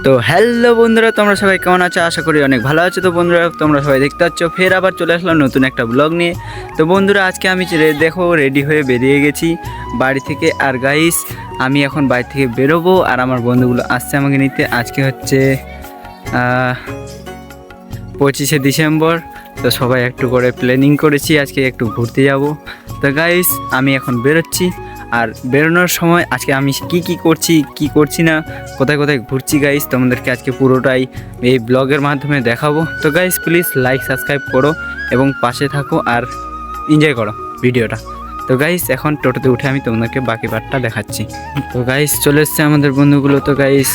তো হ্যালো বন্ধুরা, তোমরা সবাই কেমন আছো? আশা করি অনেক ভালো আছো। তো বন্ধুরা, তোমরা সবাই দেখতে পাচ্ছ ফের আবার চলে আসলাম নতুন একটা ব্লগ নিয়ে। তো বন্ধুরা, আজকে আমি দেখো রেডি হয়ে বেরিয়ে গেছি বাড়ি থেকে। আর গাইস, আমি এখন বাড়ি থেকে বেরোবো আর আমার বন্ধুগুলো আসছে আমাকে নিতে। আজকে হচ্ছে 25শে ডিসেম্বর। তো সবাই একটু করে প্ল্যানিং করেছি আজকে একটু ঘুরতে যাব। তো গাইস, আমি এখন বেরোচ্ছি। আর বেরোনোর সময় আজকে আমি কি করছি কি করছি না, কোথায় কোথায় ঘুরছি গাইস, তোমাদেরকে আজকে পুরোটাই এই ব্লগের মাধ্যমে দেখাবো। তো গাইস, প্লিজ লাইক সাবস্ক্রাইব করো এবং পাশে থাকো আর এনজয় করো ভিডিওটা। তো গাইস, এখন টোটোতে উঠে আমি তোমাদেরকে বাকি পার্টটা দেখাচ্ছি। তো গাইস, চলে এসছে আমাদের বন্ধুগুলো। তো গাইস,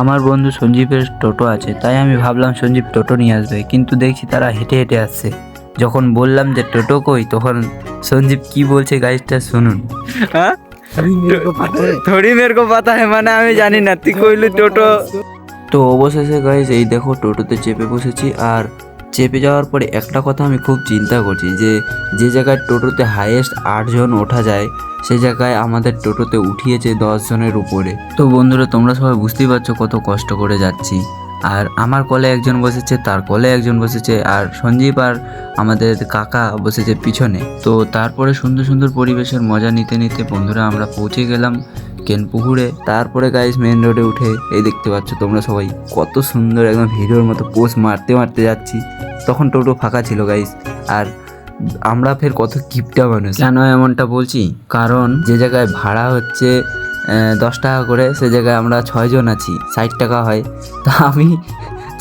আমার বন্ধু সঞ্জীবের টোটো আছে, তাই আমি ভাবলাম সঞ্জীব টোটো নিয়ে আসবে, কিন্তু দেখছি তারা হেঁটে হেঁটে আসছে। যখন বললাম যে টোটো কই, তখন সঞ্জীব কি বলছে গাইসটা শুনুন। হ্যাঁ, থোড়ি মেরে কো পাতা है, মানে আমি জানি না, তুই কইলি টোটো। তো অবশেষে গাইস এই দেখো টোটোতে চেপে বসেছি। আর চেপে যাওয়ার পরে একটা কথা আমি খুব চিন্তা করছি, যে জায়গায় টোটোতে হাইয়েস্ট 8 জন ওঠা যায়, সেই জায়গায় আমাদের টোটোতে উঠিয়েছে 10 জনের উপরে। তো বন্ধুরা, তোমরা সবাই বুঝতেই পারছো কত কষ্ট করে যাচ্ছি। আর আমার কোলে একজন বসেছে, তার কোলে একজন বসেছে, আর সঞ্জীব আর আমাদের কাকা বসেছে পিছনে। তো তারপরে সুন্দর সুন্দর পরিবেশের মজা নিতে নিতে বন্ধুরা আমরা পৌঁছে গেলাম কেনপুকুরে। তারপরে গাইস মেন রোডে উঠে এই দেখতে পাচ্ছ তোমরা সবাই কত সুন্দর একদম ভিডিওর মতো পোজ মারতে মারতে যাচ্ছি। তখন টোটো ফাঁকা ছিল গাইস। আর আমরা ফের কত কিপটা মানুষ। কেন এমনটা বলছি, কারণ যে জায়গায় ভাড়া হচ্ছে 10 টাকা করে, সে জায়গায় আমরা 6 জন আছি, 60 টাকা হয়। তো আমি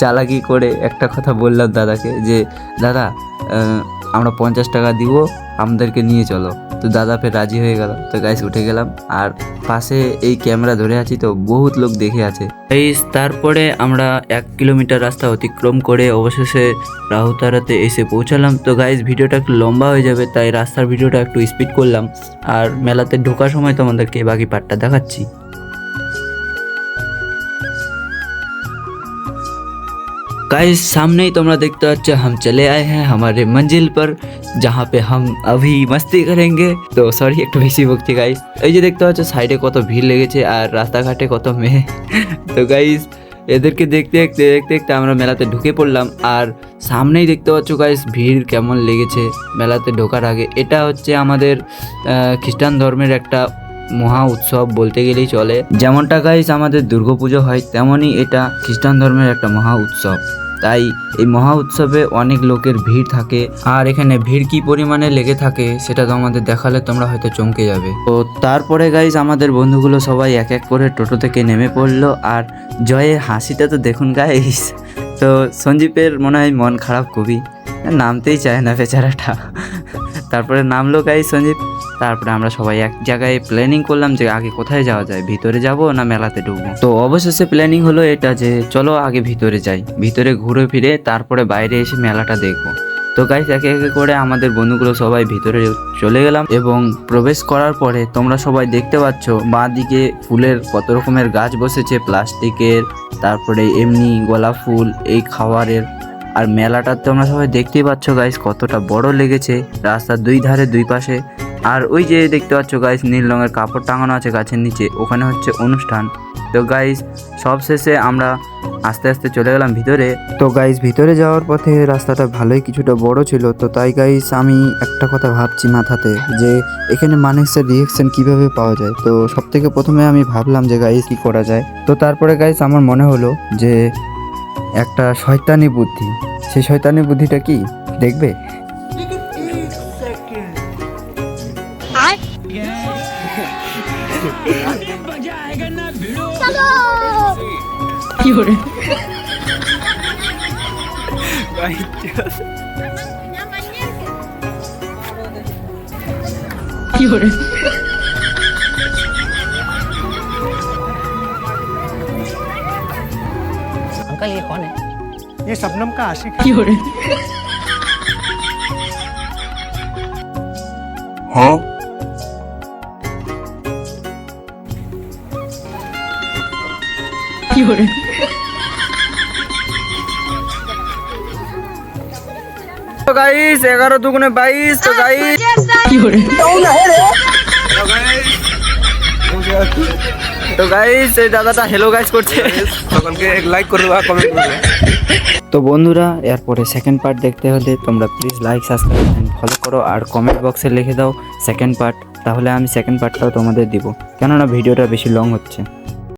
চালাকি করে একটা কথা বললাম দাদাকে, যে দাদা আমরা 50 টাকা দিব, আমাদেরকে নিয়ে চলো। তো দাদা ফের রাজি হয়ে গেল। তো গাইস উঠে গেলাম। আর পাশে এই ক্যামেরা ধরে আছি, তো বহুত লোক দেখে আছে গাইস। তারপরে আমরা 1 কিলোমিটার রাস্তা অতিক্রম করে অবশেষে রাহুতারাতে এসে পৌঁছালাম। তো গাইস, ভিডিওটা একটু লম্বা হয়ে যাবে, তাই রাস্তার ভিডিওটা একটু স্পিড করলাম। আর মেলাতে ঢোকার সময় তোমাদেরকে বাকি পার্টটা দেখাচ্ছি। गाइस, सामने ही তোমরা দেখতে পাচ্ছ हम चले आए हैं हमारे मंजिल पर, जहाँ पे हम अभी मस्ती करेंगे। তো সরি, একটু বেশি বকছি গাইস। এই যে দেখতে পাচ্ছ সাইডে কত ভিড় লেগেছে আর রাস্তাঘাটে কত মেয়ে। তো গাইস, এদেরকে দেখতে দেখতে দেখতে দেখতে আমরা মেলাতে ঢুকে পড়লাম। আর সামনেই দেখতে পাচ্ছ গাইস ভিড় কেমন লেগেছে মেলাতে ঢোকার আগে। এটা হচ্ছে আমাদের খ্রিস্টান ধর্মের একটা মহা উৎসব বলতে গেলেই চলে। যেমনটা গাইস আমাদের দুর্গাপুজো হয়, তেমনই এটা খ্রিস্টান ধর্মের একটা মহা উৎসব। তাই এই মহা উৎসবে অনেক লোকের ভিড় থাকে। আর এখানে ভিড় কি পরিমাণে লেগে থাকে সেটা তো আমাদের দেখালে তোমরা হয়তো চমকে যাবে। তো তারপরে গাইস আমাদের বন্ধুগুলো সবাই এক এক করে টোটো থেকে নেমে পড়লো। আর জয়ের হাসিটা তো দেখুন গাইস। তো সঞ্জীবের মনে হয় মন খারাপ খুবই, নামতেই চায় না বেচারাটা। তারপরে নামলো গাইস সঞ্জীব। তারপরে আমরা সবাই এক জায়গায় প্ল্যানিং করলাম যে আগে কোথায় যাওয়া যায়, ভিতরে যাব না মেলাতে ঢুকবো। তো অবশেষে প্ল্যানিং হলো এটা যে চলো আগে ভিতরে যাই, ভিতরে ঘুরে ফিরে তারপরে বাইরে এসে মেলাটা দেখবো। তো গাইস একে একে করে আমাদের বন্ধুগুলো সবাই ভিতরে চলে গেলাম এবং প্রবেশ করার পরে তোমরা সবাই দেখতে পাচ্ছ বাঁ দিকে ফুলের কত রকমের গাছ বসেছে, প্লাস্টিকের, তারপরে এমনি গোলাপ ফুল, এই খাবারের। আর মেলাটা তোমরা সবাই দেখতেই পাচ্ছ গাইস কতটা বড় লেগেছে, রাস্তার দুই ধারে দুই পাশে। আর ওই যে দেখতে পাচ্ছ গাইস নীল রঙের কাপড় টাঙানো আছে গাছের নিচে, ওখানে হচ্ছে অনুষ্ঠান। তো গাইস সব শেষে আমরা আস্তে আস্তে চলে গেলাম ভিতরে। তো গাইস ভিতরে যাওয়ার পথে রাস্তাটা ভালোই কিছুটা বড় ছিল। তো তাই গাইস আমি একটা কথা ভাবছি মাথাতে, যে এখানে মানুষের রিয়েকশন কিভাবে পাওয়া যায়। তো সব থেকে প্রথমে আমি ভাবলাম যে গাইস কি করা যায়। তো তারপরে গাইস আমার মনে হলো যে একটা শয়তানি বুদ্ধি। সেই শয়তানি বুদ্ধিটা কি দেখবে? अंकल ये कौन है? ये शबनम का आशिक है। हाँ? तो गाइस 11 दुगुने 22। तो गाइस তো গাইস এই দাদাটা হ্যালো গাইস করছে। সকলকে লাইক করবে বা কমেন্ট করবে। তো বন্ধুরা এরপরে সেকেন্ড পার্ট দেখতে হলে তোমরা please like subscribe and follow করো আর কমেন্ট বক্সে লিখে দাও সেকেন্ড পার্ট, তাহলে আমি সেকেন্ড পার্টটাও তোমাদের দিব, কেননা ভিডিওটা বেশি লং হচ্ছে।